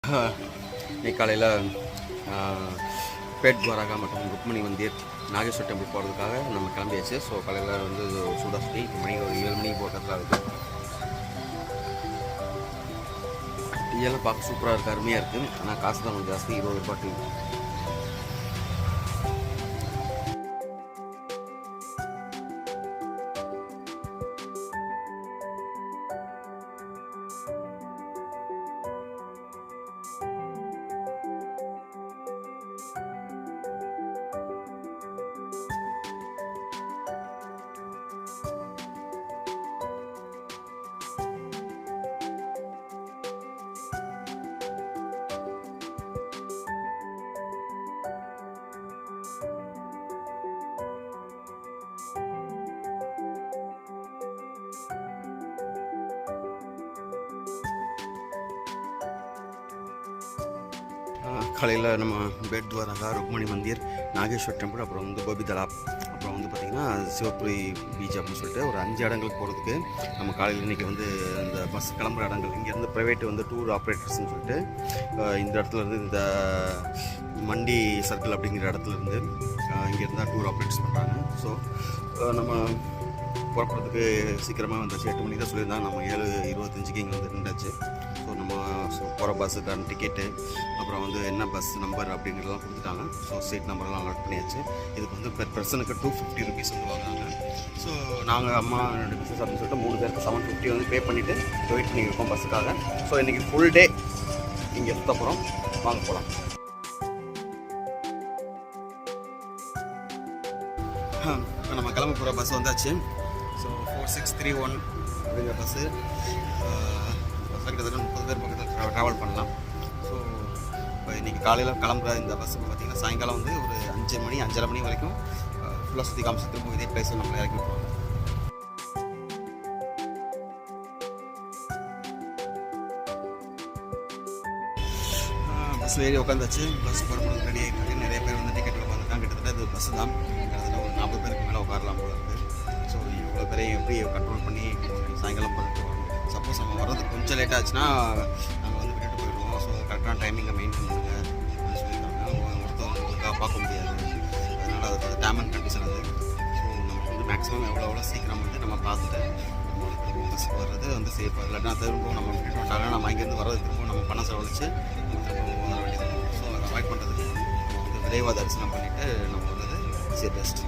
இன்னைக்கு காலையில் பேட் துவாரகா மற்றும் ருக்மணி மந்திர் நாகேஸ்வர் டெம்பிள் போகிறதுக்காக நம்ம கிளம்பியாச்சு. ஸோ காலையில் வந்து சூடாக சுற்றி மணி ஒரு 7 மணிக்கு போகிறதுல இருக்குது. டீயெல்லாம் பார்க்க சூப்பராக இருக்குது, அருமையாக இருக்குது. ஆனால் காசு தான் கொஞ்சம் ஜாஸ்தி, 20 ரூபாய் டீ. காலையில் நம்ம பேட் துவாரகா, ருக்மணி மந்திர், நாகேஸ்வர் டெம்பிள், அப்புறம் வந்து கோபி தலாப், அப்புறம் வந்து பார்த்திங்கன்னா சிவப்புரி பீச் அப்படின்னு சொல்லிட்டு ஒரு 5 இடங்களுக்கு போகிறதுக்கு நம்ம காலையில் இன்றைக்கி வந்து இந்த பஸ் கிளம்புற இடங்கள் இங்கேருந்து ப்ரைவேட் வந்து டூர் ஆப்ரேட்டர்ஸ்னு சொல்லிட்டு இந்த இடத்துல இருந்து இந்த மண்டி சர்க்கிள் அப்படிங்கிற இடத்துலேருந்து இங்கேருந்து தான் டூர் ஆப்ரேட்டர்ஸ் பண்ணுறாங்க. ஸோ நம்ம புறப்படுறதுக்கு சீக்கிரமாக வந்துச்சு. 8 மணிக்கு தான் சொல்லியிருந்தாங்க. நம்ம 7:25 இங்கே வந்து நின்றாச்சு. ஸோ நம்ம போகிற பஸ்ஸுக்கான டிக்கெட்டு, அப்புறம் வந்து என்ன பஸ் நம்பர் அப்படிங்கிறதெல்லாம் கொடுத்துட்டாங்க. ஸோ சீட் நம்பர்லாம் நோட் பண்ணியாச்சு. இதுக்கு வந்து பெர் பர்சனுக்கு 250 ருபீஸ் வந்து வாங்குறாங்க. ஸோ நாங்கள் அம்மா 2 பிஸ்னஸ் அப்படின்னு சொல்லிட்டு 3 பேருக்கு 750 வந்து பே பண்ணிவிட்டு வெயிட் பண்ணியிருக்கோம் பஸ்ஸுக்காக. ஸோ இன்றைக்கி ஃபுல் டே இங்கே சுத்த போகிறோம். வாங்க போகலாம். இப்போ நம்ம கிளம்ப போகிற பஸ் வந்தாச்சு. ஸோ 4631 அப்படிங்கிற பஸ்ஸு கிட்டத்தட்ட 30 பேர் பக்கத்தில் ட்ராவல் பண்ணலாம். ஸோ இப்போ இன்றைக்கி காலையில் கிளம்புற இந்த பஸ் பார்த்திங்கன்னா சாயங்காலம் வந்து ஒரு 5 மணி 5:30 மணி வரைக்கும் ஃபுல்லாக சுற்றி காமிச்சு திரும்ப இதே பிளேஸில் நம்மளை இறக்கி விட்டுருவாங்க. பஸ் ஏறி உட்காந்தாச்சு. பஸ் போகிறப்போ ரெடி ஆகிட்டு நிறைய பேர் வந்து டிக்கெட்டில் உட்காந்துருக்காங்க. கிட்டத்தட்ட இது பஸ்ஸு தான் கிட்டத்தட்ட ஒரு 40 பேருக்கு மேலே உட்காரலாம் போல இருக்குது. ஸோ இவ்வளோ பேரையும் எப்படி கண்ட்ரோல் பண்ணி சாயங்காலம் போட்டு வரணும். சப்போஸ் நம்ம வர்றதுக்கு கொஞ்சம் லேட் ஆச்சுன்னா நாங்கள் வந்து விட்டுட்டு போயிடுவோம். ஸோ கரெக்டான டைமிங்கை மெயின்டைன் பண்ணுங்க அப்படின்னு சொல்லியிருக்காங்க. ஒருத்தவங்களுக்காக பார்க்க முடியாது, அதனால் அது வந்து டேம் அண்ட் கண்டிஷன் அது. ஸோ நமக்கு வந்து மேக்ஸிமம் எவ்வளோ சீக்கிரம் வந்து நம்ம பார்த்துட்டு பஸ்ஸுக்கு வர்றது வந்து சேஃபாக. இல்லாட்டா திரும்பவும் நம்ம விட்டுட்டு வந்தாலும் நம்ம இங்கேருந்து வர்றது திரும்பவும் நம்ம பணம் செலவழிச்சு திரும்பவும் வர வேண்டியது. ஸோ அதை அவாய்ட் பண்ணுறதுக்கு நம்ம வந்து விரைவாக தரிசனம் பண்ணிவிட்டு நம்ம வர்றது இஸ் பெஸ்ட்.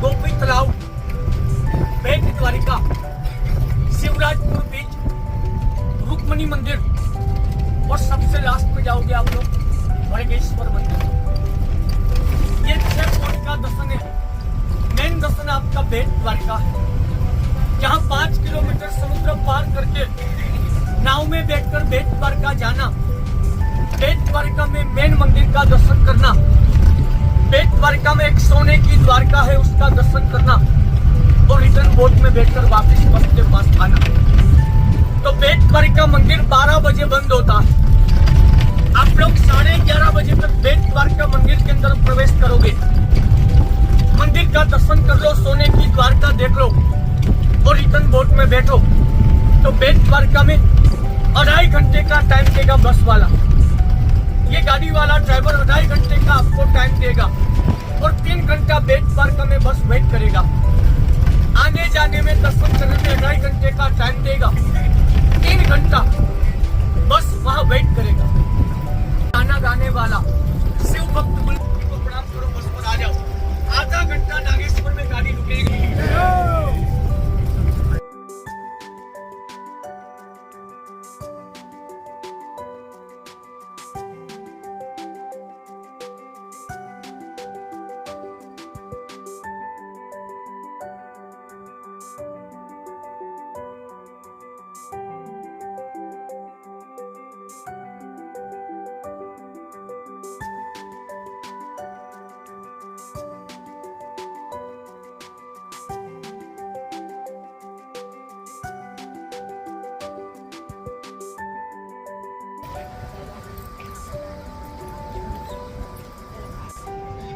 गोपी तालाब, बेट द्वारिका, शिवराजपुर बीच, रुक्मणी मंदिर और सबसे लास्ट में जाओगे आप लोग भड़केश्वर मंदिर। ये 6 पॉइंट का दर्शन है। मेन दर्शन आपका बेट द्वारिका है, जहाँ 5 किलोमीटर समुद्र पार करके नाव में बैठकर बेट द्वारिका जाना, बेट द्वारिका में मेन मंदिर का दर्शन करना, बेट द्वारिका में एक सोने की द्वारिका है उसका दर्शन करना और रिटर्न बोट में बैठकर वापस बस के पास आना। तो बेट द्वारिका मंदिर 12 बजे बंद होता है। आप लोग 11:30 बजे तक बेट द्वारिका मंदिर के अंदर प्रवेश करोगे। मंदिर का दर्शन कर लो, सोने की द्वारिका देख लो और रिटर्न बोट में बैठो। तो बेट द्वारिका में 2.5 घंटे का टाइम देगा बस वाला। ये गाड़ी वाला ड्राइवर 2.5 घंटे का आपको टाइम देगा और 3 घंटा बेट द्वारिका में बस वेट करेगा। आने जाने में दर्शन करने में 2.5 घंटे का टाइम देगा। 3 घंटा बस वहाँ वेट करेगा। गाना गाने वाला शिव भक्त को प्रणाम करो, बस पर आ जाओ। आधा घंटा नागेश्वर में गाड़ी रुकेगी।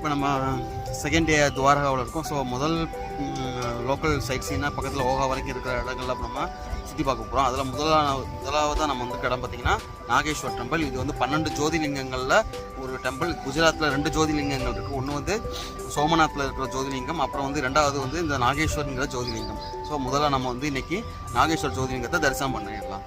இப்போ நம்ம செகண்ட் டே துவாரகாவில் இருக்கோம். ஸோ முதல் லோக்கல் சைட் சீனா பக்கத்தில் ஓகா வரைக்கும் இருக்கிற இடங்கள்லாம் நம்ம சுற்றி பார்க்க போகிறோம். அதில் முதலாவதாக நம்ம வந்து இடம் பார்த்திங்கன்னா நாகேஸ்வர் டெம்பிள். இது வந்து 12 ஜோதிலிங்கங்களில் ஒரு டெம்பிள். குஜராத்தில் 2 ஜோதிலிங்கங்கள் இருக்குது. ஒன்று வந்து சோமநாத்தில் இருக்கிற ஜோதிலிங்கம், அப்புறம் வந்து ரெண்டாவது வந்து இந்த நாகேஸ்வரங்கிற ஜோதிலிங்கம். ஸோ முதல்ல நம்ம வந்து இன்றைக்கி நாகேஸ்வர் ஜோதிலிங்கத்தை தரிசனம் பண்ணிடலாம்.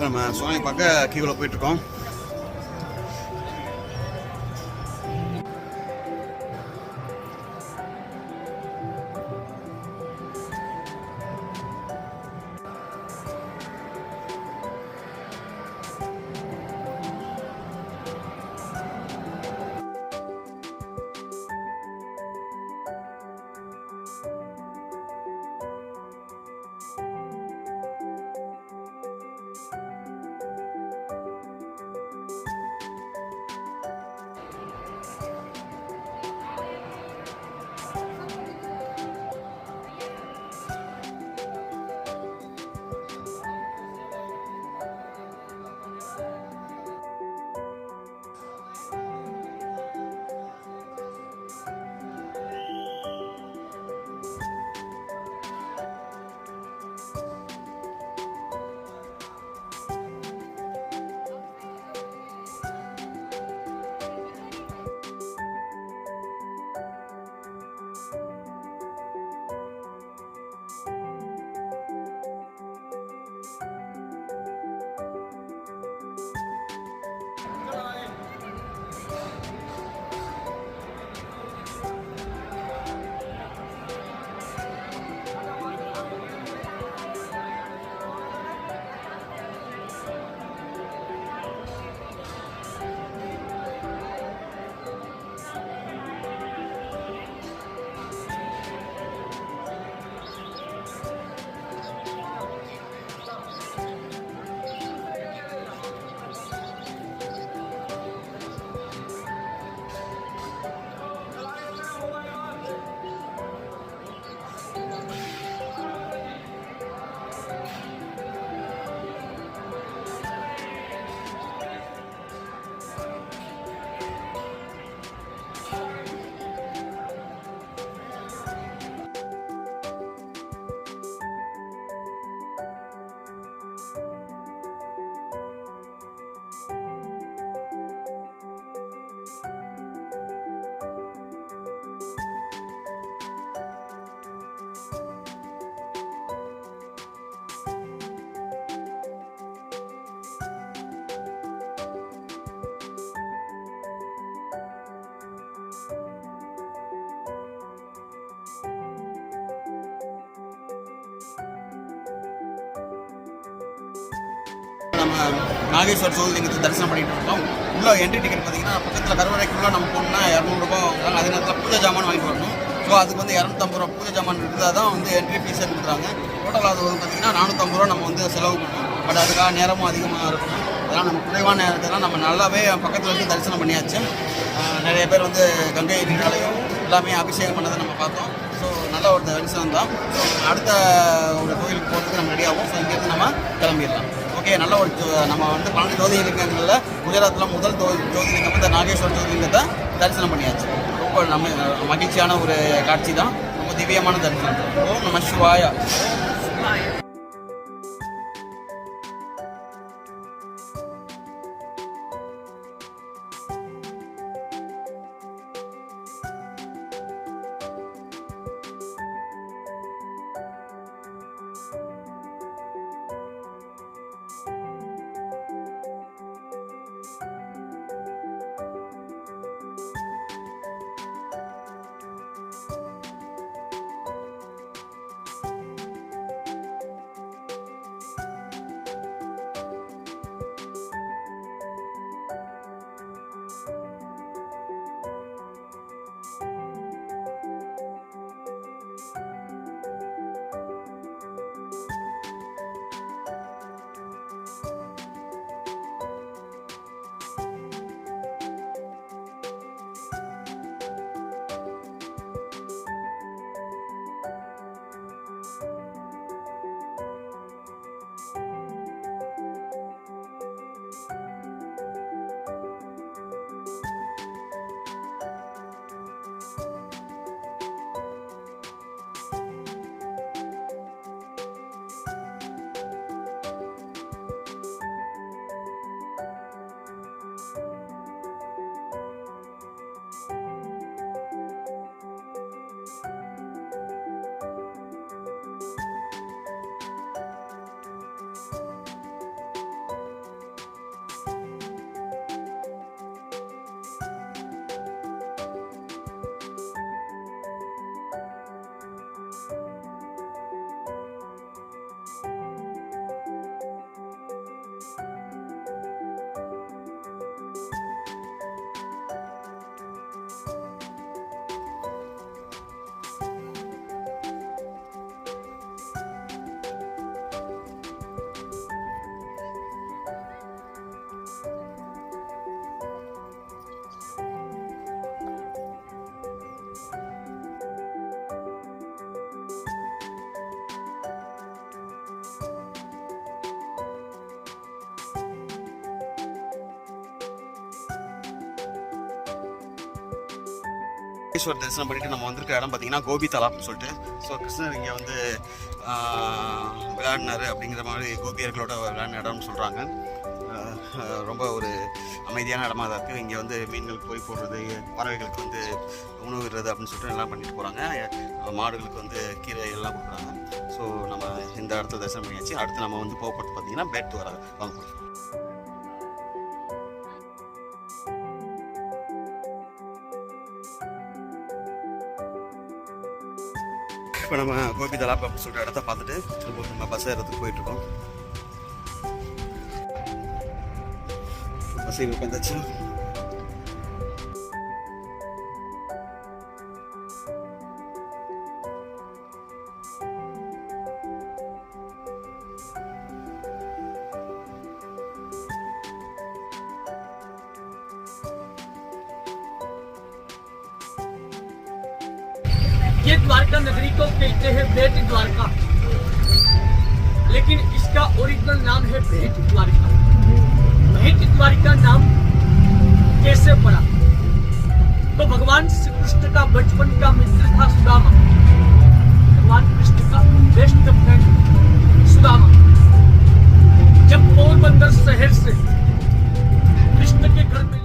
நம்ம சுவாமி பார்க்க கீழே போயிட்டுருக்கோம். நம்ம நாகேஸ்வர் ஜோதிலிங்கத்தை தரிசனம் பண்ணிட்டு இருக்கோம். உள்ள என்ட்ரி டிக்கெட் பார்த்தீங்கன்னா பக்கத்தில் கருவறைக்குள்ளே நம்ம போகணுன்னா 200 ரூபா வாங்குறாங்க. அதே நேரத்தில் பூஜை ஜாமான் வாங்கிட்டு வரணும். ஸோ அதுக்கு வந்து 250 ரூபா பூஜை ஜாமான் இருந்தால் தான் வந்து என்ட்ரி ஃபீஸே கொடுக்குறாங்க. டோட்டல் அது வந்து பார்த்திங்கன்னா 450 ரூபா நம்ம வந்து செலவு பண்ணணும். பட் அதுக்காக நேரமும் அதிகமாக இருக்கும். அதெல்லாம் நம்ம குறைவான நேரத்தில் நம்ம நல்லாவே பக்கத்தில் வந்து தரிசனம் பண்ணியாச்சு. நிறைய பேர் வந்து கங்கை நீராலயம் எல்லாமே அபிஷேகம் பண்ணதை நம்ம பார்த்தோம். ஸோ நல்ல ஒரு தரிசனம் தான். ஸோ அடுத்த ஒரு கோயிலுக்கு போகிறதுக்கு நம்ம ரெடியாகும். ஸோ இங்கேருந்து நம்ம கிளம்பிடலாம். ஓகே, நல்ல ஒரு நம்ம வந்து 12 ஜோதிலிங்கங்களில் குஜராத்தில் முதல் ஜோதிலிங்கம் வந்து நாகேஸ்வர் ஜோதிலிங்கத்தை தரிசனம் பண்ணியாச்சு. ரொம்ப மகிழ்ச்சியான ஒரு காட்சி தான். ரொம்ப திவ்யமான தரிசனம். ஓம் நம சிவாயா. ஈஸ்வர் தரிசனம் பண்ணிட்டு நம்ம வந்திருக்க இடம் பார்த்தீங்கன்னா கோபி தலாப்னு சொல்லிட்டு. ஸோ கிருஷ்ணர் இங்கே வந்து விளையாடினாரு அப்படிங்கிற மாதிரி கோபியர்களோட விளையாடின இடம்னு சொல்கிறாங்க. ரொம்ப ஒரு அமைதியான இடமா தான் இருக்குது. இங்கே வந்து மீன்களுக்கு போய் போடுறது, பறவைகளுக்கு வந்து உணவு விடுறது அப்படின்னு சொல்லிட்டு எல்லாம் பண்ணிட்டு போகிறாங்க. மாடுகளுக்கு வந்து கீரை எல்லாம் கொடுக்குறாங்க. ஸோ நம்ம இந்த இடத்துல தரிசனம் பண்ணியாச்சு. அடுத்து நம்ம வந்து போக்குவரத்து பார்த்தீங்கன்னா பேட் துவாரா வாங்க போகிறோம். இப்போ நம்ம கோபி தலாப் அப்படின்னு சொல்லிட்டு இடத்த பார்த்துட்டு நம்ம பஸ் ஏறதுக்கு போயிட்டுருக்கோம். பஸ் ஏறி உட்காந்தாச்சு. ये द्वारका नगरी को कहते हैं बेट द्वारका, लेकिन इसका ओरिजिनल नाम है भेंट द्वारका। भेंट द्वारका नाम कैसे पड़ा? तो भगवान श्री कृष्ण का बचपन का मित्र था सुदामा। भगवान कृष्ण का बेस्ट फ्रेंड सुदामा जब पोरबंदर शहर से कृष्ण के घर में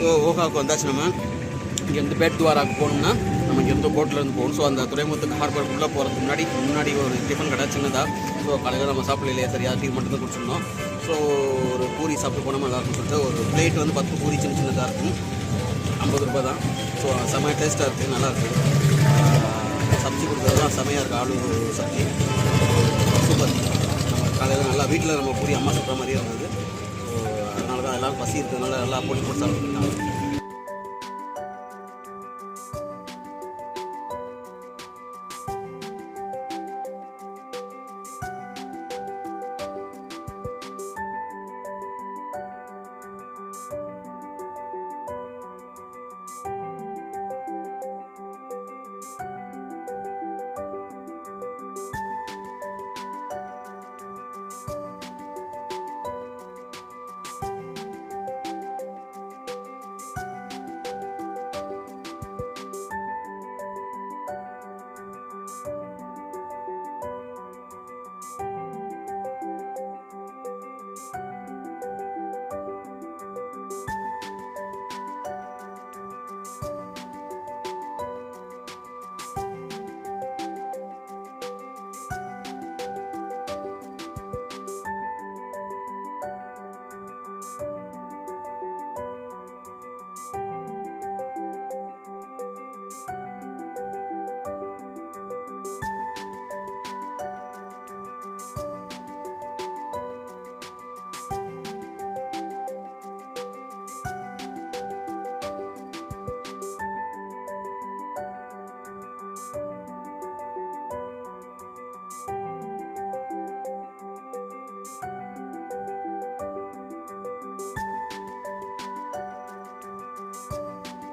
ஸோ ஓகாவுக்கு வந்தாச்சு. நம்ம இங்கேருந்து பேட் துவாராவுக்கு போகணும்னா நம்ம இங்கேருந்து போட்டிலேருந்து போகணும். ஸோ அந்த துறைமுகத்துக்கு ஹார்பருக்குள்ளே போகிறதுக்கு முன்னாடி ஒரு டிஃபன் கடை சின்னதாக. ஸோ காலையில் நம்ம சாப்பிடலையே சரியாக டீ மட்டும் தான் குடிச்சிருந்தோம். ஸோ ஒரு பூரி சாப்பிட்டு போனோம் நல்லா இருக்குன்னு சொல்லிட்டு ஒரு பிளேட் வந்து 10 பூரி சின்னதாக இருக்கும், 50 ரூபா தான். ஸோ செம்மையாக டேஸ்ட்டாக இருக்குது, நல்லாயிருக்கு. சப்ஜி கொடுக்குறதுலாம் செம்மையாக இருக்குது, ஆலு சப்ஜி சூப்பர். நம்ம காலையில் நல்லா வீட்டில் நம்ம பூரி அம்மா சாப்பிட்ற மாதிரியே இருந்தது. ஸோ அதனால தான் எல்லோரும் பசி இருக்கிறதுனால நல்லா போட்டு சாப்பிட்டுருக்காங்க.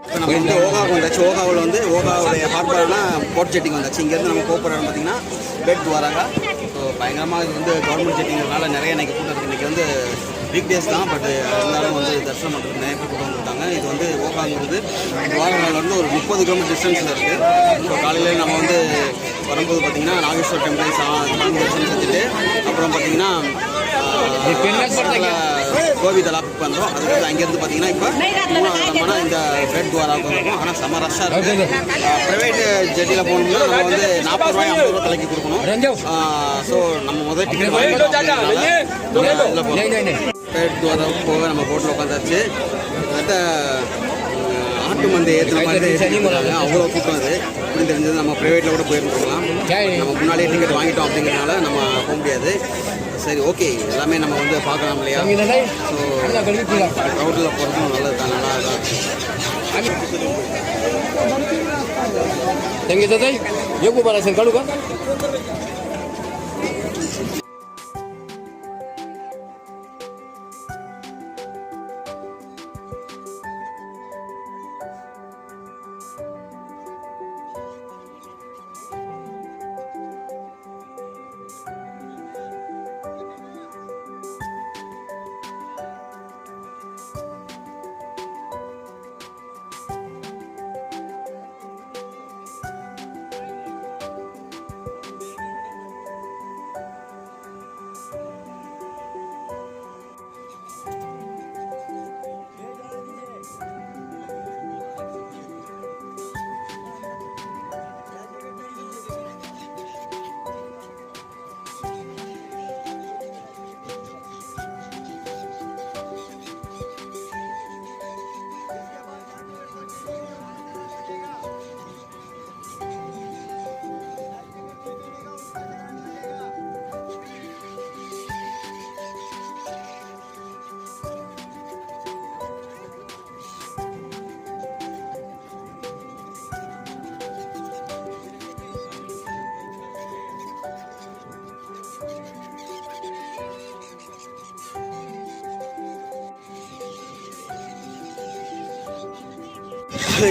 இப்போ நம்ம வந்து ஓகாவுக்கு வந்தாச்சு. ஓகாவில் வந்து ஓகாவுடைய ஹார்பரான போட் ஜெட்டிங் வந்தாச்சு. இங்கேருந்து நம்ம போகிற இடம் பார்த்திங்கன்னா பேட் துவாராகா. ஸோ பயங்கரமாக இது வந்து கவர்மெண்ட் ஜெட்டிங்கிறதுனால நிறைய இன்றைக்கி கூட்டம் இருக்குது. இன்றைக்கி வந்து வீக் டேஸ் தான், பட் இருந்தாலும் வந்து தரிசனம் பண்ணுறதுக்கு நிறைய பேர் கூட்டம் வந்துருக்காங்க. இது வந்து ஓகாங்கிறது துவாரகாவிலேருந்து ஒரு 30 கிலோமீட்டர் டிஸ்டன்ஸில் இருக்குது. ஸோ காலையில் நம்ம வந்து வரும்போது பார்த்திங்கன்னா நாகேஸ்வர் டெம்பிள் சாமி தரிசனம் செஞ்சுட்டு அப்புறம் பார்த்திங்கன்னா கோபி தலாப்புக்கு வந்தோம். அது வந்து அங்கேருந்து பார்த்தீங்கன்னா இப்போ 3வது இந்த பேட் துவாராவுக்கு வந்திருக்கோம். ஆனால் செம்ம ரஷ்ஷாக இருக்குது. ப்ரைவேட் ஜெட்டியில் போகணும்னா நம்ம வந்து 40 ரூபாய் 50 ரூபா தலைக்கு கொடுக்கணும். ஸோ நம்ம முதல் டிக்கெட் பேட் துவாராவுக்கு போக நம்ம போட்டில் உட்காந்தாச்சு. கிட்டத்தட்ட ஆட்டு மந்தை ஏற்றுன மாதிரி ஏற்றிருக்காங்க, அவ்வளோ கூட்டம். அது அப்படின்னு தெரிஞ்சது நம்ம ப்ரைவேட்டில் கூட போயிருந்துருக்கலாம். நம்ம முன்னாடியே டிக்கெட் வாங்கிட்டோம் அப்படிங்கிறதுனால நம்ம போக முடியாது. சரி, ஓகே, எல்லாமே நம்ம வந்து பார்க்கலாம் இல்லையா? ஸோ க்ரௌடில் போகிறதும் நல்லது தான், நல்லா தான். Yang kita tadi, dia buat balasan kalau kan?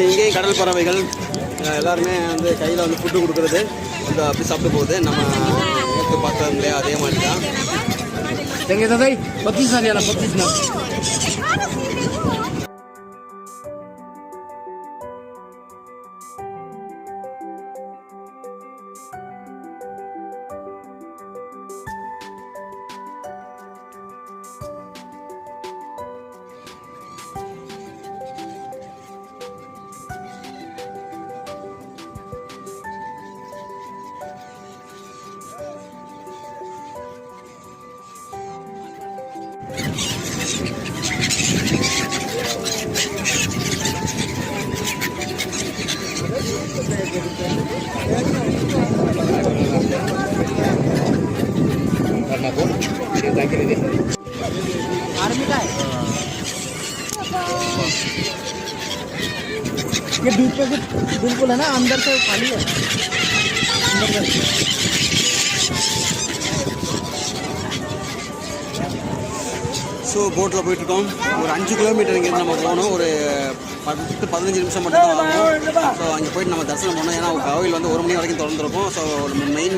இங்கேயும் கடல் பறவைகள் எல்லாருமே வந்து கையில் வந்து ஃபுட்டு கொடுக்குறது வந்து அப்படி சாப்பிட்டு போகுது. நம்ம நேற்று பார்த்தோம் இல்லையா, அதே மாதிரி தான். Yang kita tadi, 25 hari lah, 25. बिल्कुल है ना, अंदर से खाली है अंदर से। ஸோ போட்டில் போயிட்டுருக்கோம். ஒரு 5 கிலோமீட்டர் இங்கேருந்து நம்ம போகணும். ஒரு 10-15 நிமிஷம் மட்டும் தான் ஆகும். ஸோ அங்கே போயிட்டு நம்ம தரிசனம் பண்ணோம். ஏன்னா கோவில் வந்து 1 மணி வரைக்கும் திறந்துருக்கும். ஸோ ஒரு மெயின்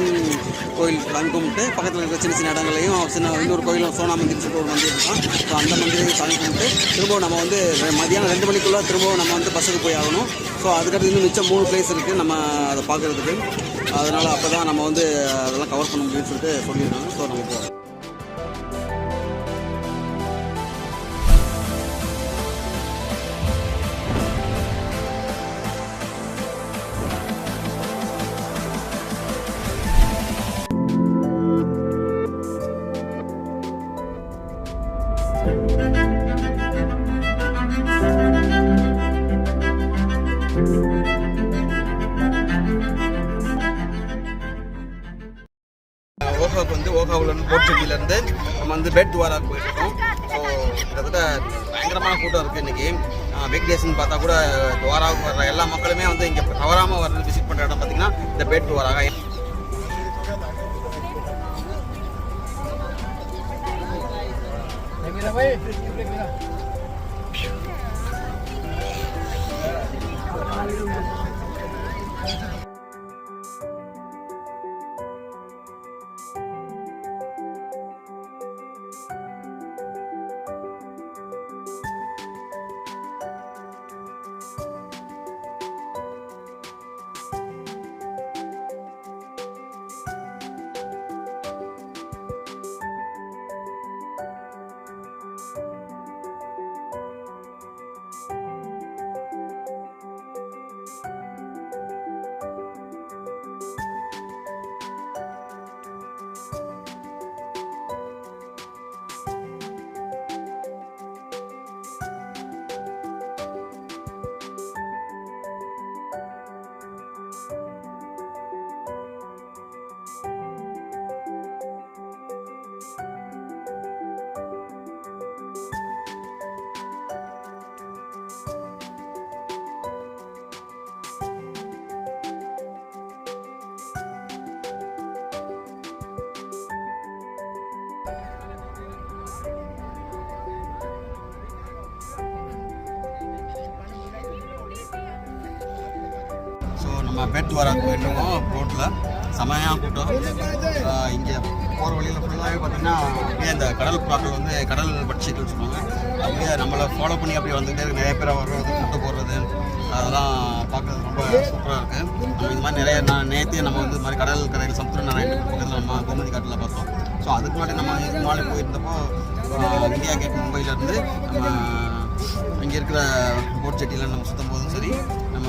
கோயில் சாமி கும்பிட்டு பக்கத்தில் இருக்கிற சின்ன சின்ன இடங்களையும் இன்னொரு கோயிலும் சோனா மந்திர்னு சொல்லிட்டு ஒரு மந்திர் இருக்கும். ஸோ அந்த மந்திரையும் சாமி கும்பிட்டு திரும்பவும் நம்ம வந்து மதியானம் 2 மணிக்குள்ளே திரும்பவும் நம்ம வந்து பஸ்ஸுக்கு போய் ஆகணும். ஸோ அதுக்கடுத்து இன்னும் மிச்சம் 3 பிளேஸ் இருக்குது நம்ம அதை பார்க்குறதுக்கு. அதனால் அப்போ தான் நம்ம வந்து அதெல்லாம் கவர் பண்ண முடியும்னு சொல்லிட்டு சொல்லியிருக்காங்க. ஸோ நம்ம போகிறோம். ஓகாவுக்கு வந்து ஓகாவிலேருந்து போட்செட்டிலேருந்து நம்ம வந்து பெட் துவாராவுக்கு போயிட்டுருக்கோம். ஸோ கிட்டத்தட்ட பயங்கரமான கூட்டம் இருக்குது இன்றைக்கி. வீக் டேஸ்ன்னு பார்த்தா கூட துவாராவுக்கு வர்ற எல்லா மக்களுமே வந்து இங்கே தவறாமல் வர்றது விசிட் பண்ணுற இடம் பார்த்திங்கன்னா இந்த பெட் துவாராக. நம்ம பெட் துவாராவுக்கு போயிட்டுருக்கோம். போட்டில் செமையாக கூட்டம். இங்கே போகிற வழியில் ஃபுல்லாகவே பார்த்திங்கன்னா அப்படியே அந்த கடல் புறாக்கள் வந்து கடல் பட்சிகள் சொல்லுவாங்க. அப்படியே நம்மளை ஃபாலோ பண்ணி அப்படியே வந்துகிட்டே இருக்குது. நிறைய பேர் வர்றது, கூட்டு போடுறது, அதெல்லாம் பார்க்குறது ரொம்ப சூப்பராக இருக்குது. நம்ம இது மாதிரி நிறைய நேற்றே நம்ம வந்து இது மாதிரி கடல் கரையில் சமுத்திரநாராயண பக்கத்தில் நம்ம கோமதி காட்டில் பார்த்தோம். ஸோ அதுக்கு முன்னாடி நம்ம இதுக்கு முன்னாடி போயிருந்தப்போ இந்தியா கேட் மும்பையிலேருந்து நம்ம இங்கே இருக்கிற போட் செட்டியில் நம்ம சுற்றும் போதும் சரி, நம்ம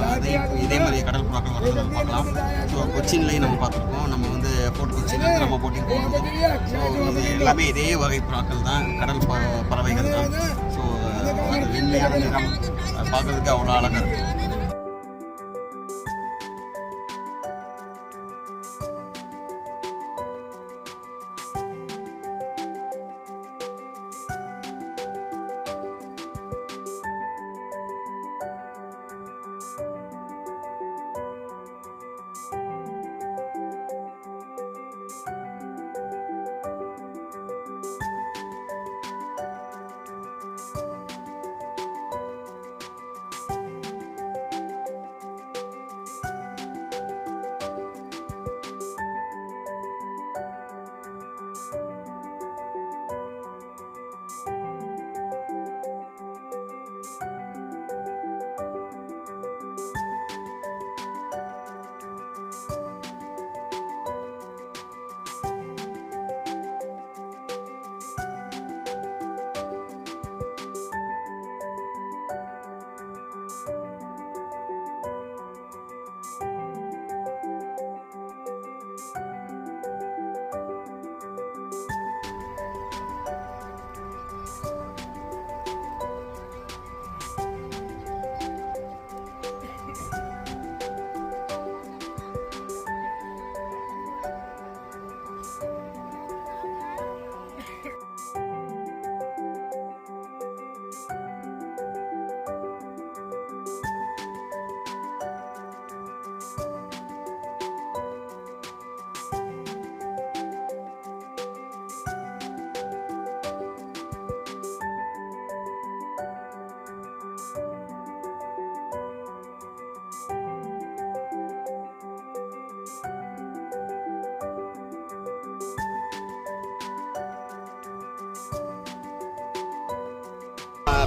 இதே மாதிரி கடல் புறாக்கள் வர்றது நம்ம பார்க்கலாம். ஸோ கொச்சின்லேயும் நம்ம பார்த்துருக்கோம். நம்ம வந்து போர்ட் கொச்சின்லேருந்து நம்ம போட்டிங் போகிறோம். ஸோ இது எல்லாமே இதே வகை புறாக்கள் தான், கடல் பறவைகள் தான். ஸோ வெள்ளையான நிறம் பார்க்குறதுக்கு அவ்வளோ அழகாக இருக்குது.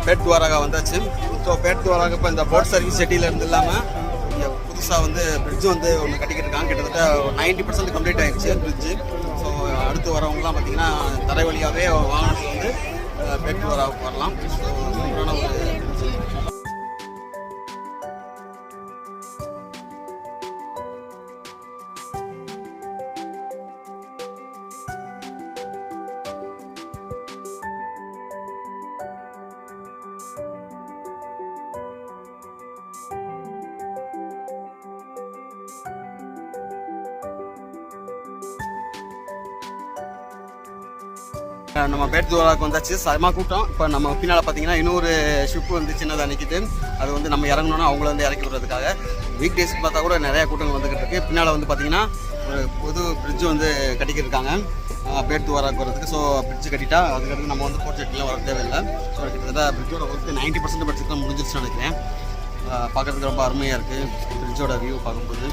பேட் துவாரகா வந்தாச்சு. ஸோ பேட் துவாரகா இப்போ இந்த போட் சர்வீஸ் செட்டியில் இருந்து இல்லாமல் இங்கே புதுசாக வந்து பிரிட்ஜு வந்து ஒன்று கட்டிக்கிட்டு இருக்காங்க. கிட்டத்தட்ட 90% கம்ப்ளீட் ஆகிடுச்சு பிரிட்ஜு. ஸோ அடுத்து வரவங்கலாம் பார்த்தீங்கன்னா தரை வழியாகவே வாகனத்தில் வந்து பேட் துவாரகாவுக்கு வரலாம். ஸோ சூப்பரான ஒரு நம்ம பேட் துவாரகாவுக்கு வந்தாச்சு. செம கூட்டம். இப்போ நம்ம பின்னால் பார்த்தீங்கன்னா இன்னொரு ஷிப் வந்து சின்னதாக நிற்கிது. அது வந்து நம்ம இறங்கணுன்னா அவங்கள வந்து இறக்கி விடுறதுக்காக. வீக் டேஸ்க்கு பார்த்தா கூட நிறையா கூட்டங்கள் வந்துக்கிட்டு இருக்குது. பின்னால் வந்து பார்த்தீங்கன்னா ஒரு புது பிரிட்ஜு வந்து கட்டிக்கிட்டு இருக்காங்க பேட் துவாரகாவுக்கு வரதுக்கு. ஸோ பிரிட்ஜு கட்டிட்டா அதுக்கடுத்து நம்ம வந்து போட் செட்டிலாம் வர தேவையில்லை. ஸோ கிட்டத்தட்ட பிரிட்ஜோட ஒர்க்கு 90% பட்ஜெட் தான் முடிஞ்சிருச்சுன்னு நினைக்கிறேன். பார்க்குறதுக்கு ரொம்ப அருமையாக இருக்குது பிரிட்ஜோட வியூ பார்க்கும்போது.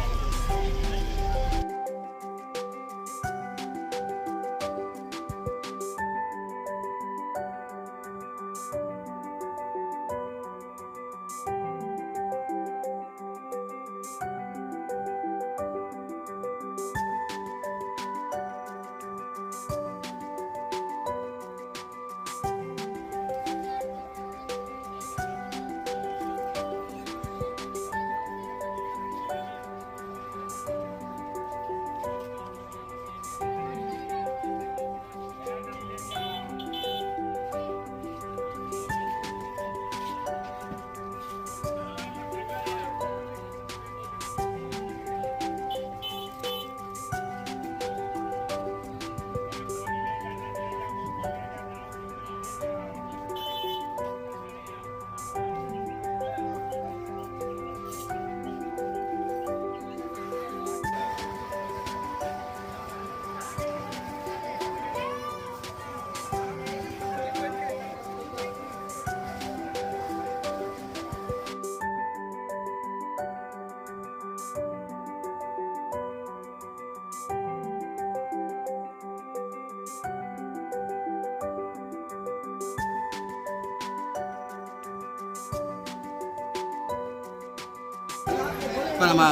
இப்போ நம்ம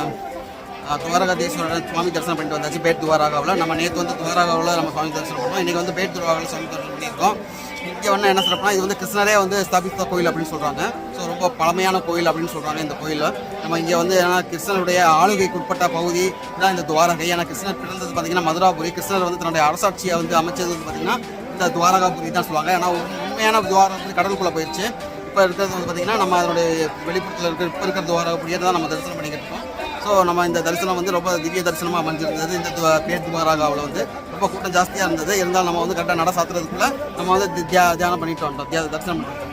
துவாரகாதீஸ்வரர் சுவாமி தரிசனம் பண்ணிட்டு வந்தாச்சு பேட் துவாரகாவில். நம்ம நேற்று வந்து துவாரகாவில் நம்ம சுவாமி தரிசனம் பண்ணோம். இன்றைக்கி வந்து பேட் துவாரகாவில் சுவாமி தரிசனம் பண்ணியிருக்கோம். இங்கே வந்து என்ன சொல்கிறோம்னா இது வந்து கிருஷ்ணரே வந்து ஸ்தாபித்த கோயில் அப்படின்னு சொல்கிறாங்க. ஸோ ரொம்ப பழமையான கோயில் அப்படின்னு சொல்கிறாங்க இந்த கோயிலில். நம்ம இங்கே வந்து ஏன்னா கிருஷ்ணனுடைய ஆளுகைக்கு உட்பட்ட பகுதி தான் இந்த துவாரகை. ஏன்னா கிருஷ்ணர் பிறந்தது பார்த்திங்கன்னா மதுராபுரி. கிருஷ்ணர் வந்து தன்னுடைய அரசாட்சியை வந்து அமைச்சது வந்து பார்த்திங்கன்னா இந்த துவாரகாபுரி தான் சொல்லுவாங்க. ஏன்னா உண்மையான துவாரகை கடலுக்குள்ளே போயிடுச்சு. இப்போ இருக்கிறது வந்து பார்த்திங்கன்னா நம்ம அதனுடைய வெளிப்புறத்தில் இப்போ இருக்கிற துவாரகாபுரியை தான் நம்ம தரிசனம் பண்ணிக்கிட்டு இருக்கோம். ஸோ நம்ம இந்த தரிசனம் வந்து ரொம்ப திவ்ய தரிசனமாக அமைஞ்சிருந்தது. இந்த பேட் துவாரகாவில் வந்து ரொம்ப கூட்டம் ஜாஸ்தியாக இருந்தது. இருந்தாலும் நம்ம வந்து கரெக்டாக நட சாத்துறதுக்குள்ளே நம்ம வந்து தியானம் பண்ணிட்டு வந்துட்டோம், தரிசனம் பண்ணிட்டோம்.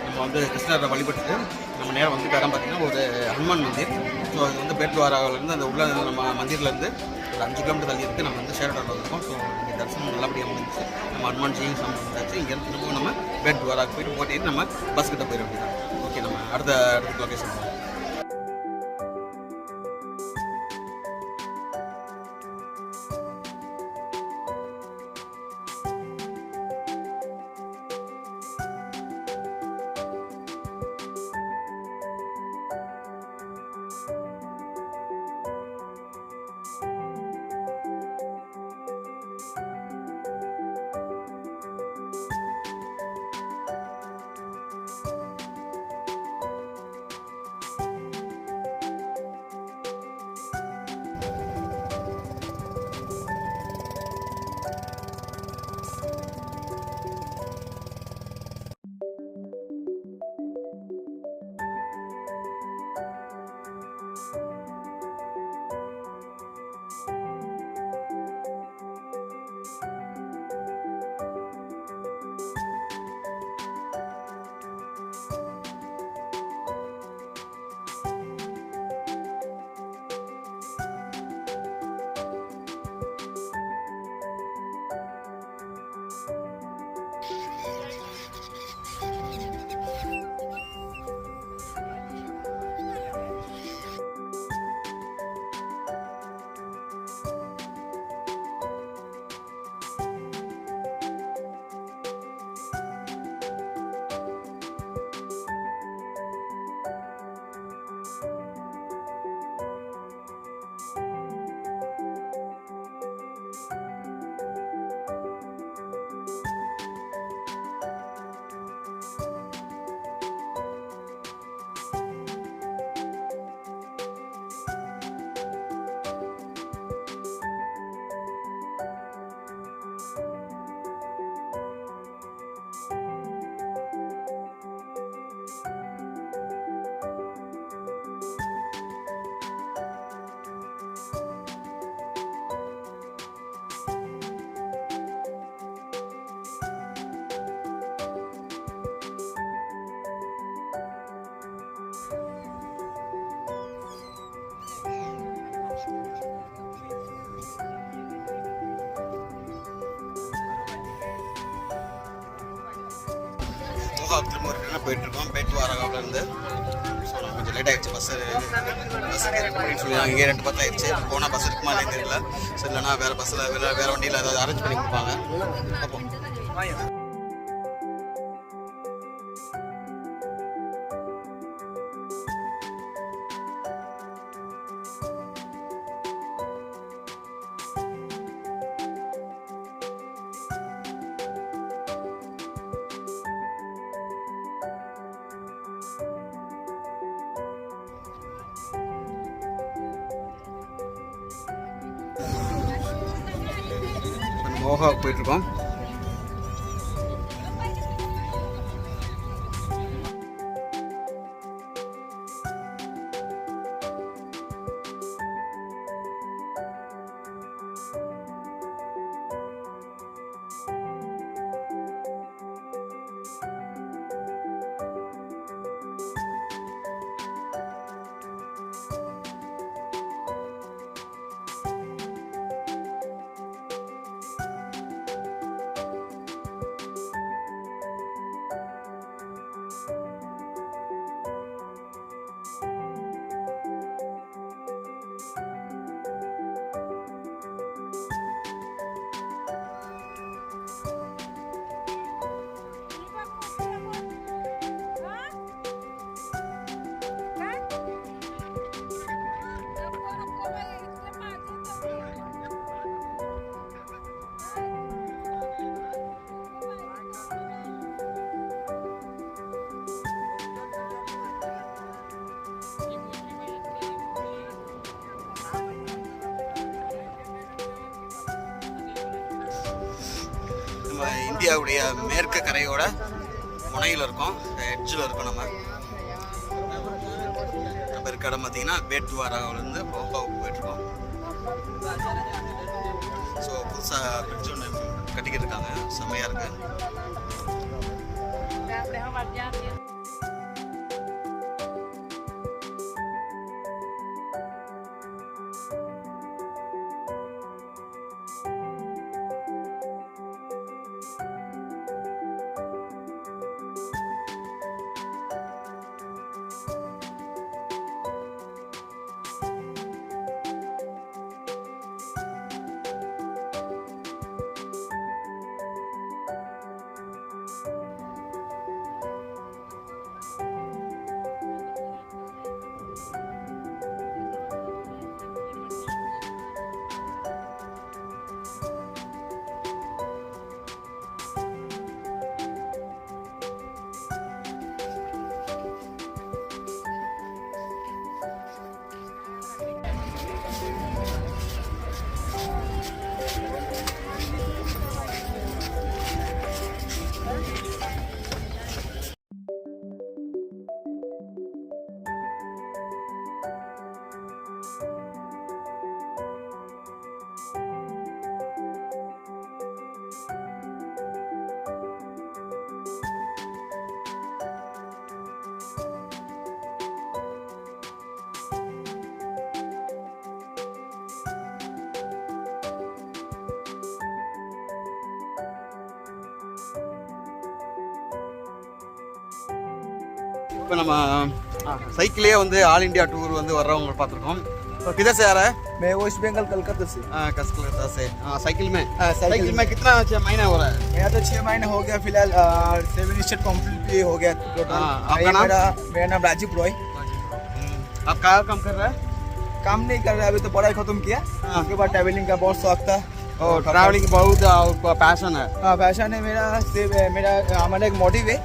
நம்ம வந்து கிருஷ்ணரை வழிபட்டு நம்ம நேரம் வந்து இடம் பார்த்திங்கன்னா ஒரு ஹனுமான் மந்திர். ஸோ அது வந்து பேட் துவாரகாவிலேருந்து அந்த உள்ள நம்ம மந்திரிலேருந்து ஒரு 5 கிலோமீட்டர் தள்ளி இருக்குது. நம்ம வந்து ஷேர்டரில் இருக்கோம். ஸோ இங்கே தரிசனம் நல்லபடியாக முடிஞ்சிச்சு. நம்ம ஹனுமான்ஜியும் சாமி வந்தாச்சு. இங்கேருந்து திரும்பவும் நம்ம பேட் துவாராக்கு போயிட்டு போட்டிட்டு நம்ம பஸ்கிட்ட போயிட வேண்டியதான். ஓகே, நம்ம அடுத்த லொக்கேஷன் போகிறோம். மோகாக் திரும்ப ரிட்டர்னாக போயிட்டுருக்கோம் பெட் வாரகாவிலேருந்து. ஸோ நம்ம கொஞ்சம் லேட் ஆகிடுச்சு பஸ்ஸு 2 மணின்னு சொல்லி இங்கே 2:10 ஆயிடுச்சு. போனால் பஸ் இருக்குமா இல்லைன்னு தெரியல. ஸோ இல்லைனா வேறு பஸ்ஸில் வேறு வண்டியில் ஏதாவது அரேஞ்ச் பண்ணி கொடுப்பாங்க. பார்ப்போம். மோகாவுக்கு போயிட்டுருக்கோம். நம்ம இந்தியாவுடைய மேற்கு கரையோட முனையில் இருக்கோம், எட்ஜில் இருக்கோம். நம்ம இருக்க இடம் பார்த்தீங்கன்னா பேட்வாராவிலேருந்து மோகாவுக்கு போயிட்டுருக்கோம். ஸோ புதுசாக பிரிட்ஜ் ஒன்று கட்டிக்கிட்டு இருக்காங்க, செம்மையாக இருக்குது. இப்போ நம்ம சைக்கிளே வந்து ஆல் இண்டியா टूर வந்து வர்றவங்க பார்த்துருக்கோம். तो किधर से आ रहा है? मैं वेस्ट बंगाल कलकत्ता से। कलकत्ता से। साइकिल में कितना महीना हो रहा है? मेरा तो 6 महीने हो गया फिलहाल। 7 स्टेट कंप्लीट हो गया टोटल। आपका नाम? मेरा नाम राजीव रॉय। आप कहाँ काम कर रहा है? काम नहीं कर रहा, अभी तो पढ़ाई खत्म किया। उसके बाद ट्रैवलिंग का बहुत शौक था। ट्रैवलिंग बहुत पैशन है? हाँ पैशन है मेरा। मेरा हमारा एक मोटिव है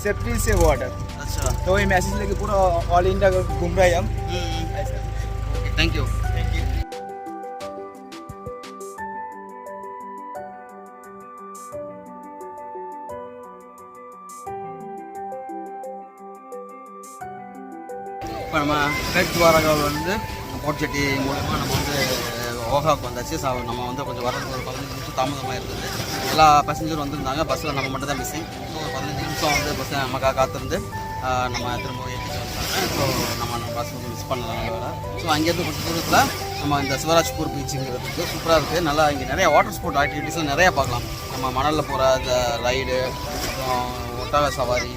सेफ्टी से वाटर। अच्छा, तो वही मैसेज लेके पूरा ऑल इंडिया घूम रहे हैं हम। Thank you. இப்போ நம்ம பேட்வாராவில் வந்து போட் ஜெட்டி மூலமாக நம்ம வந்து ஓகாவுக்கு வந்தாச்சு. நம்ம வந்து கொஞ்சம் வரதுக்கு ஒரு 15 நிமிஷம் தாமதமாக இருந்தது. எல்லா பேசஞ்சரும் வந்திருந்தாங்க, பஸ்ஸில் நம்ம மட்டும் தான் மிஸ்ஸிங். ஸோ 15 நிமிஷம் வந்து பஸ் நமக்காக காத்திருந்து நம்ம திரும்ப ஏற்றிட்டு வந்தாங்க. ஸோ நம்ம பஸ் வந்து மிஸ் பண்ணலாம் வேறு. ஸோ அங்கேருந்து கொஞ்சம் தூரத்தில் நம்ம இந்த சிவராஜ்பூர் பீச்சுங்கிறதுக்கு சூப்பராக இருக்குது. நல்லா இங்கே நிறைய வாட்டர் ஸ்போர்ட் ஆக்டிவிட்டீஸ்லாம் நிறையா பார்க்கலாம். நம்ம மணலில் போகிற அந்த ரைடு, அப்புறம் ஒட்டக சவாரி,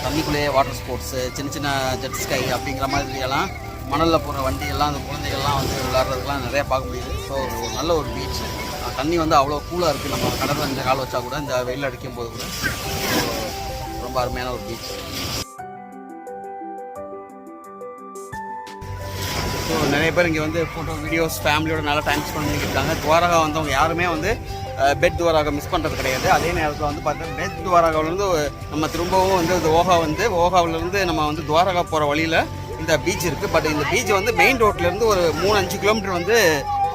தண்ணிக்குள்ளேயே வாட்டர் ஸ்போர்ட்ஸு, சின்ன சின்ன ஜெட் ஸ்கை அப்படிங்கிற மாதிரி எல்லாம் மணலில் போகிற வண்டியெல்லாம் அந்த குழந்தைகள்லாம் வந்து விளையாடுறதுலாம் நிறையா பார்க்க முடியுது. ஸோ ஒரு நல்ல ஒரு பீச். தண்ணி வந்து அவ்வளோ கூலாக இருக்குது. நம்ம கடலில் இந்த கால் வச்சா கூட, இந்த வெயில் அடிக்கும் போது கூட ரொம்ப அருமையான ஒரு பீச். ஸோ நிறைய பேர் இங்கே வந்து ஃபோட்டோ வீடியோஸ் ஃபேமிலியோட நல்லா டைம் ஸ்பெண்ட் பண்ணிக்கிட்டு இருக்காங்க. துவாரகா வந்தவங்க யாருமே வந்து பெட் துவாரகா மிஸ் பண்ணுறது கிடையாது. அதே நேரத்தில் வந்து பார்த்தா பெட் துவாரகாவிலேருந்து நம்ம திரும்பவும் வந்து ஓகாவிலேருந்து நம்ம வந்து துவாரகா போகிற வழியில் இந்த பீச் இருக்குது. பட் இந்த பீச் வந்து மெயின் ரோட்லேருந்து ஒரு 3-5 கிலோமீட்டர் வந்து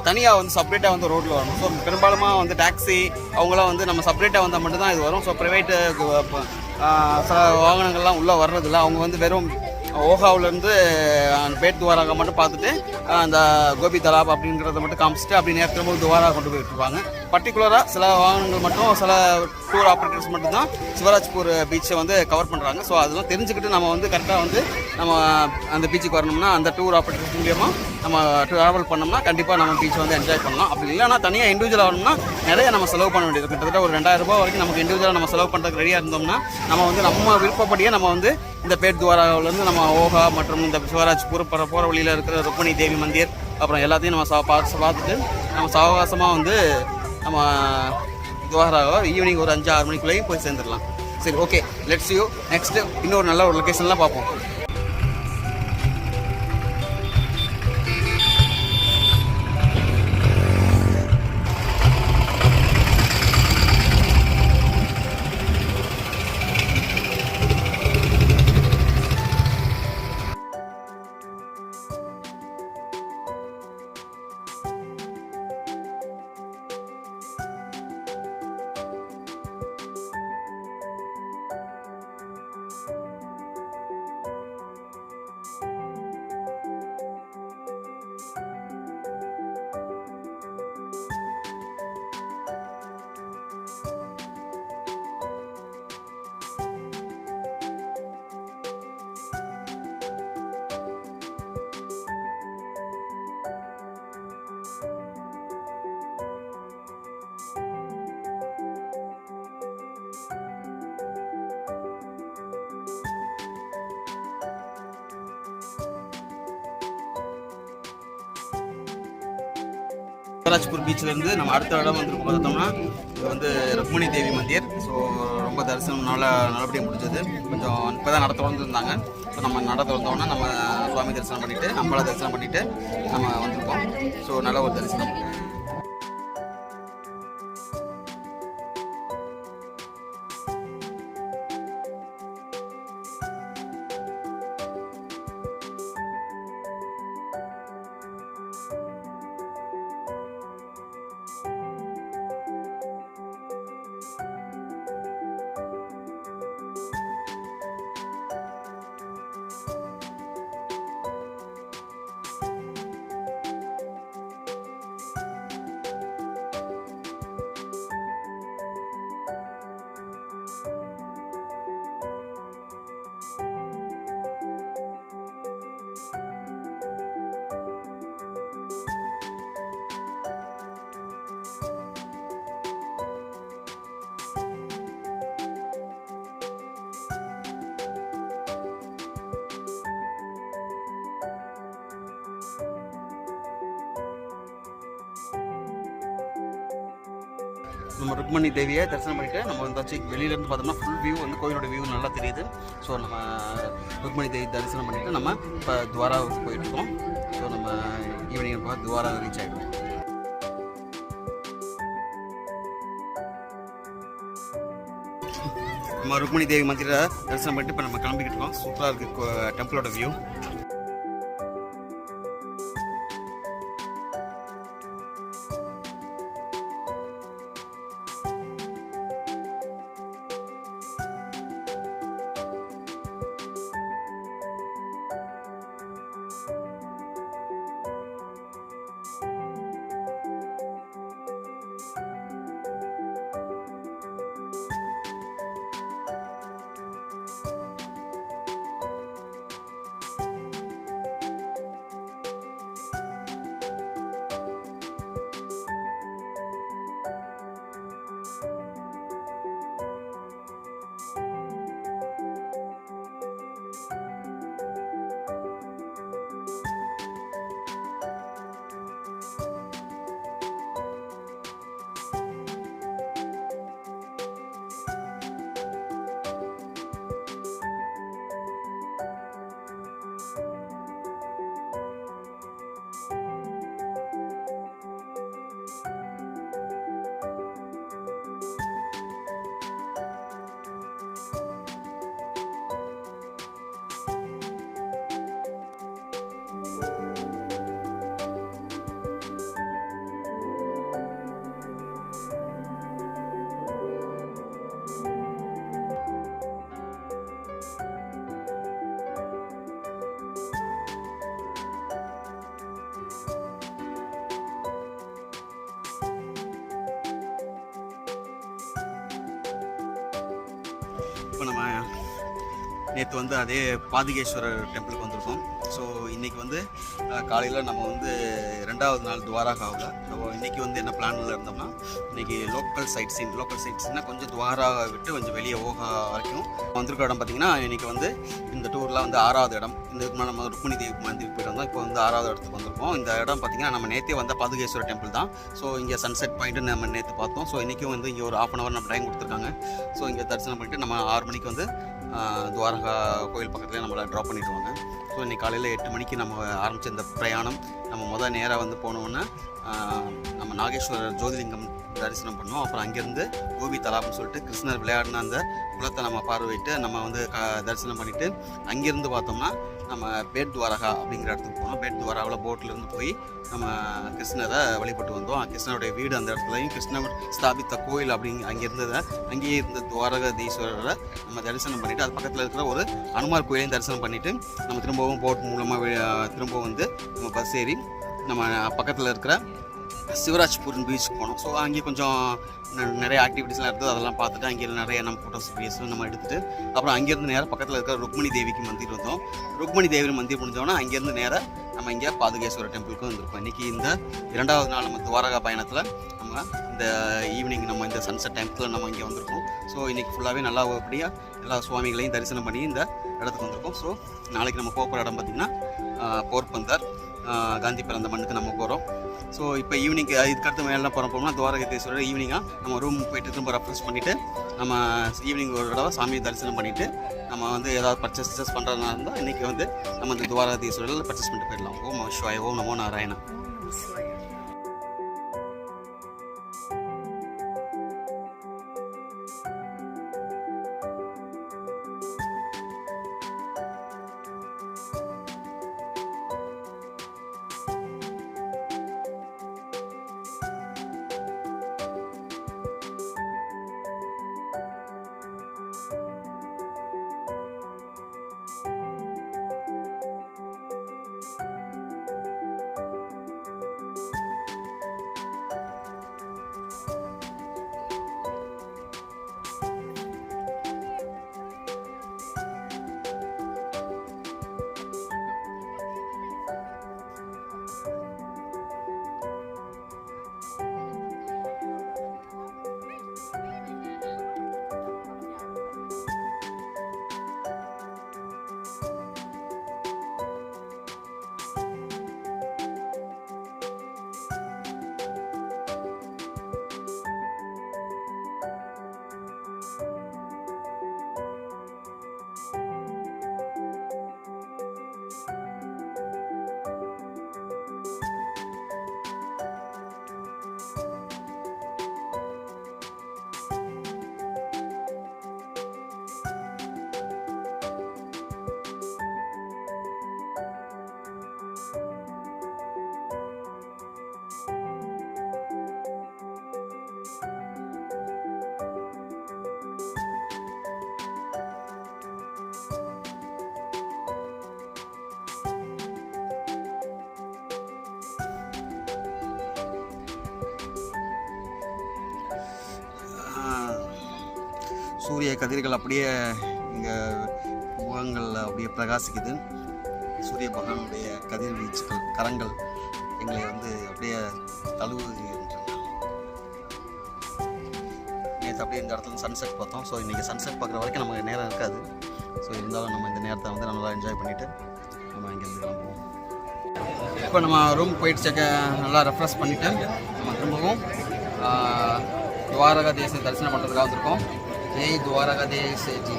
தனியாக வந்து செப்பரேட்டாக வந்து ரோட்டில் வரணும். ஸோ பெரும்பாலுமா வந்து டாக்ஸி அவங்களாம் வந்து நம்ம செப்பரேட்டாக வந்தால் மட்டும்தான் இது வரும். ஸோ ப்ரைவேட்டு சில வாகனங்கள்லாம் உள்ளே வர்றதில்ல. அவங்க வந்து வெறும் ஓகாவிலேருந்து பேட் துவாரகா மட்டும் பார்த்துட்டு அந்த கோபி தலாப் அப்படிங்கிறத மட்டும் காமிச்சிட்டு அப்படி நேரத்தில் திரும்ப துவாரகா கொண்டு போயிட்டுருப்பாங்க. பர்டிகுலராக சில வாகனங்கள் மட்டும், சில டூர் ஆப்ரேட்டர்ஸ் மட்டும்தான் சிவராஜ்பூர் பீச்சை வந்து கவர் பண்ணுறாங்க. ஸோ அதெல்லாம் தெரிஞ்சுக்கிட்டு நம்ம வந்து கரெக்டாக வந்து நம்ம அந்த பீச்சுக்கு வரணும்னா அந்த டூர் ஆப்ரேட்டர்ஸ் மூலியமாக நம்ம ட்ராவல் பண்ணோம்னா கண்டிப்பாக நம்ம பீச்சை வந்து என்ஜாய் பண்ணலாம். அப்படி இல்லைனா தனியாக இண்டிவிஜுவலாக வரணும்னா நிறைய நம்ம செலவு பண்ண வேண்டியது. கிட்டத்தட்ட ஒரு 2000 ரூபாய் வரைக்கும் நமக்கு இண்டிவிஜுவலாக நம்ம செலவு பண்ணுறதுக்கு ரெடியாக இருந்தோம்னா நம்ம வந்து நம்ம விருப்பப்படியே நம்ம வந்து இந்த பேட் துவாராவிலேருந்து நம்ம ஓகா மற்றும் இந்த சிவராஜ்பூர் போகிற வழியில் இருக்கிற ருக்மணி தேவி மந்திர் அப்புறம் எல்லாத்தையும் நம்ம பார்த்துட்டு நம்ம சாவகாசமாக வந்து நம்ம துவாராவை ஈவினிங் ஒரு 5-6 மணிக்குள்ளேயும் போய் சேர்ந்துடலாம். சரி, ஓகே, லெட்ஸ் யூ நெக்ஸ்ட்டு இன்னொரு நல்ல ஒரு லொக்கேஷன்லாம் பார்ப்போம். சிவராஜ்பூர் பீச்சிலேருந்து நம்ம அடுத்த இடம் வந்து பார்த்தோம்னா இது வந்து ருக்மணி தேவி மந்திர். ஸோ ரொம்ப தரிசனம் நல்லபடியாக முடிஞ்சது. கொஞ்சம் இப்போ தான் நட திறந்துருந்தாங்க. ஸோ நம்ம நட திறந்தோன்னா நம்ம சுவாமி தரிசனம் பண்ணிவிட்டு அம்பாளை தரிசனம் பண்ணிவிட்டு நம்ம வந்திருக்கோம். ஸோ நல்ல ஒரு தரிசனம். நம்ம ருக்மணி தேவியை தரிசனம் பண்ணிவிட்டு நம்ம வந்தாச்சு. வெளியிலேருந்து பார்த்தோம்னா ஃபுல் வியூ வந்து கோயிலோட வியூ நல்லா தெரியுது. ஸோ நம்ம ருக்மணி தேவி தரிசனம் பண்ணிவிட்டு நம்ம இப்போ துவாராவுக்கு போயிட்டுருக்கோம். ஸோ நம்ம ஈவினிங் பார்த்து துவாரா ரீச் ஆகிடுவோம். நம்ம ருக்மணி தேவி மந்திர தரிசனம் பண்ணிட்டு இப்போ நம்ம கிளம்பிக்கிட்டு இருக்கோம். சூப்பராக இருக்குது டெம்பிளோட வியூ. இப்போ நம்ம நேற்று வந்து அதே பாதுகேஸ்வரர் டெம்பிளுக்கு வந்திருக்கோம். ஸோ இன்றைக்கி வந்து காலையில் நம்ம வந்து 2வது நாள் துவாரகாவில். ஸோ இன்றைக்கி வந்து என்ன பிளானில் இருந்தோம்னா, இன்றைக்கி லோக்கல் சைட்ஸின்னா கொஞ்சம் துவாரா விட்டு கொஞ்சம் வெளியே ஓகா வரைக்கும் வந்திருக்க இடம் பார்த்திங்கன்னா, இன்றைக்கி வந்து இந்த டூரில் வந்து 6வது இடம். இந்த நம்ம ருக்மிணி தேவி மந்திருக்கு போயிட்டு வந்தோம். இப்போ வந்து 6வது இடத்துக்கு வந்திருக்கோம். இந்த இடம் பார்த்திங்கன்னா நம்ம நேற்றே வந்த பாதுகேஸ்வரர் டெம்பிள் தான். ஸோ இங்கே சன்செட் பாயிண்ட்டு நம்ம நேற்று பார்த்தோம். ஸோ இன்றைக்கும் வந்து இங்கே ஒரு 1/2 hour நம்ம டைம் கொடுத்துருக்காங்க. ஸோ இங்கே தரிசனம் பண்ணிவிட்டு நம்ம 6 மணிக்கு வந்து துவாரகா கோயில் பக்கத்துலேயே நம்மளை ட்ராப் பண்ணிவிடுவாங்க. ஸோ இன்றைக்கி காலையில் 8 மணிக்கு நம்ம ஆரம்பித்த இந்த பிரயாணம் நம்ம நேராக வந்து போனோன்னா நம்ம நாகேஸ்வரர் ஜோதிலிங்கம் தரிசனம் பண்ணோம். அப்புறம் அங்கேருந்து கோபி தலாப்னு சொல்லிட்டு கிருஷ்ணர் விளையாடின அந்த குளத்தை நம்ம பார்வையிட்டு நம்ம வந்து தரிசனம் பண்ணிவிட்டு அங்கேருந்து பார்த்தோம்னா நம்ம பேட் துவாரகா அப்படிங்கிற இடத்துக்கு போனோம். பேட் துவாராவில் போட்லேருந்து போய் நம்ம கிருஷ்ணரை வழிபட்டு வந்தோம். கிருஷ்ணருடைய வீடு அந்த இடத்துலையும் கிருஷ்ணர் ஸ்தாபித்த கோயில் அங்கேயே இருந்த துவாரகாதீஸ்வரரை நம்ம தரிசனம் பண்ணிவிட்டு அது பக்கத்தில் இருக்கிற ஒரு அனுமார் கோயிலையும் தரிசனம் பண்ணிவிட்டு நம்ம திரும்பவும் போட் மூலமாக திரும்பவும் வந்து நம்ம பஸ் ஏறி நம்ம பக்கத்தில் இருக்கிற சிவராஜ்பூர் பீச்சுக்கு போனோம். ஸோ அங்கே கொஞ்சம் நிறைய ஆக்டிவிட்டீஸ்லாம் இருக்குது. அதெல்லாம் பார்த்துட்டு அங்கே நிறைய நம்ம ஃபோட்டோஸ் வீடியோஸ்லாம் நம்ம எடுத்துகிட்டு அப்புறம் அங்கேருந்து நேராக பக்கத்தில் இருக்கிற ருக்மிணி தேவிக்கு மந்திர் வந்தோம். ருக்மிணி தேவி மந்திர் முடிஞ்சோன்னா அங்கேருந்து நேராக நம்ம இங்கே பாதுகேஸ்வரர் டெம்பிளுக்கும் வந்திருக்கோம். இன்றைக்கி இந்த 2வது நாள் நம்ம துவாரகா பயணத்தில் நம்ம இந்த ஈவினிங் நம்ம இந்த சன்செட் டைம்ஸில் நம்ம இங்கே வந்திருக்கோம். ஸோ இன்றைக்கி ஃபுல்லாகவே நல்லா அப்படியாக எல்லா சுவாமிகளையும் தரிசனம் பண்ணி இந்த இடத்துக்கு வந்திருக்கோம். ஸோ நாளைக்கு நம்ம போகிற இடம் பார்த்திங்கன்னா போர்பந்தர், காந்தி பிறந்த மண்ணுக்கு நம்ம போகிறோம். ஸோ இப்போ ஈவினிங் இதுக்கடுத்து மேலே போகிறோம்னா துவாரகாதீஸ்வரர் ஈவினிங்காக நம்ம ரூம் போயிட்டு திரும்ப ரெஃப்ரெஷ் பண்ணிவிட்டு நம்ம ஈவினிங் ஒரு தடவை சாமியை தரிசனம் பண்ணிவிட்டு நம்ம வந்து ஏதாவது பர்ச்சேஸ் பண்ணுறதுனா இருந்தால் இன்றைக்கி வந்து நம்ம இந்த துவாரகாதீஸ்வரரில் பர்ச்சேஸ் பண்ணிட்டு போயிடலாம். ஓம் நம சிவாய, ஓம் நமோ நாராயணா. சூரிய கதிர்கள் அப்படியே இங்கே முகங்களில் அப்படியே பிரகாசிக்குது. சூரிய பகவானுடைய கதிர்வீச்சுகள் கரங்கள் எங்களை வந்து அப்படியே தழுவுகின்றன. நேற்று அப்படியே இந்த இடத்துல சன்செட் பார்த்தோம். ஸோ இன்றைக்கி சன்செட் பார்க்குற வரைக்கும் நமக்கு நேரம் இருக்காது. ஸோ இருந்தாலும் நம்ம இந்த நேரத்தை வந்து நல்லா என்ஜாய் பண்ணிவிட்டு நம்ம இங்கேருந்து கிளம்புவோம். இப்போ நம்ம ரூம் போயிட்டு நல்லா ரெஃப்ரெஷ் பண்ணிவிட்டு நம்ம திரும்பவும் துவாரகாதீசை தரிசனம் பண்ணுறதுக்காக வந்திருக்கோம். ஜெய் துவாரகாதீஸ் ஜி.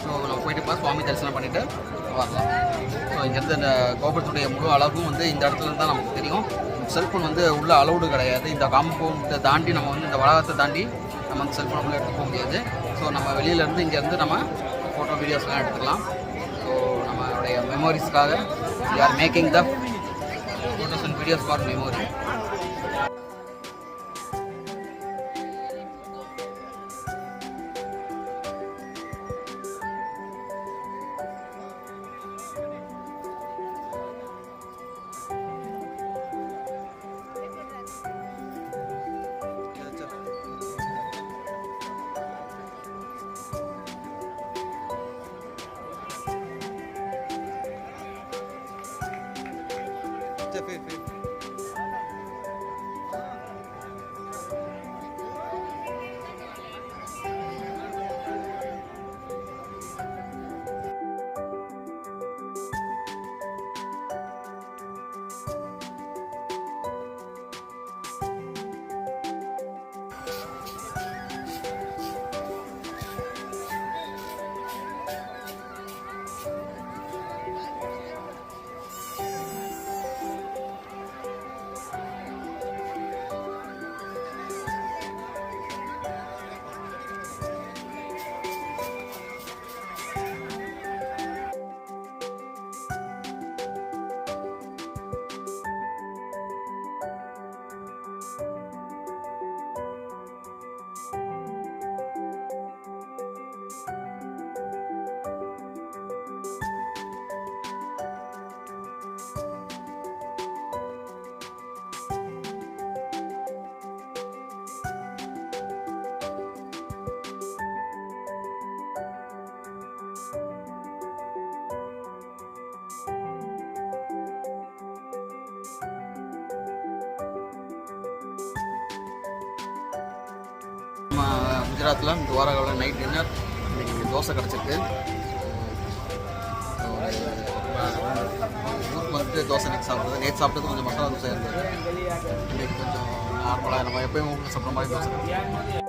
ஸோ நம்ம போயிட்டு இப்போ சுவாமி தரிசனம் பண்ணிவிட்டு வரலாம். ஸோ இங்கேருந்து இந்த கோபுரத்துடைய முழு அளவும் வந்து இந்த இடத்துல தான் நமக்கு தெரியும். செல்ஃபோன் வந்து உள்ள அலௌடு கிடையாது. இந்த காம்பவுண்டை தாண்டி நம்ம வந்து இந்த வளாகத்தை தாண்டி நம்ம வந்து செல்ஃபோன் உள்ள எடுத்து போக முடியாது. ஸோ நம்ம வெளியிலேருந்து இங்கேருந்து நம்ம ஃபோட்டோ வீடியோஸ்லாம் எடுத்துக்கலாம். ஸோ நம்மளுடைய மெமோரிஸ்க்காக we are making the photos and videos for memory. अच्छा फिर குஜராத்தில் துவாரகாவில் நைட் டின்னர் இன்னைக்கு தோசை கிடச்சிருக்கு. ஊருக்கு வந்து தோசை இன்னைக்கு சாப்பிட்றது, நேற்று சாப்பிட்டது கொஞ்சம் மசாலா தோசை இருந்தது. இன்னைக்கு கொஞ்சம் நார்மலாக நம்ம எப்பயும் ஊரில் சாப்பிட்ற மாதிரி தோசை.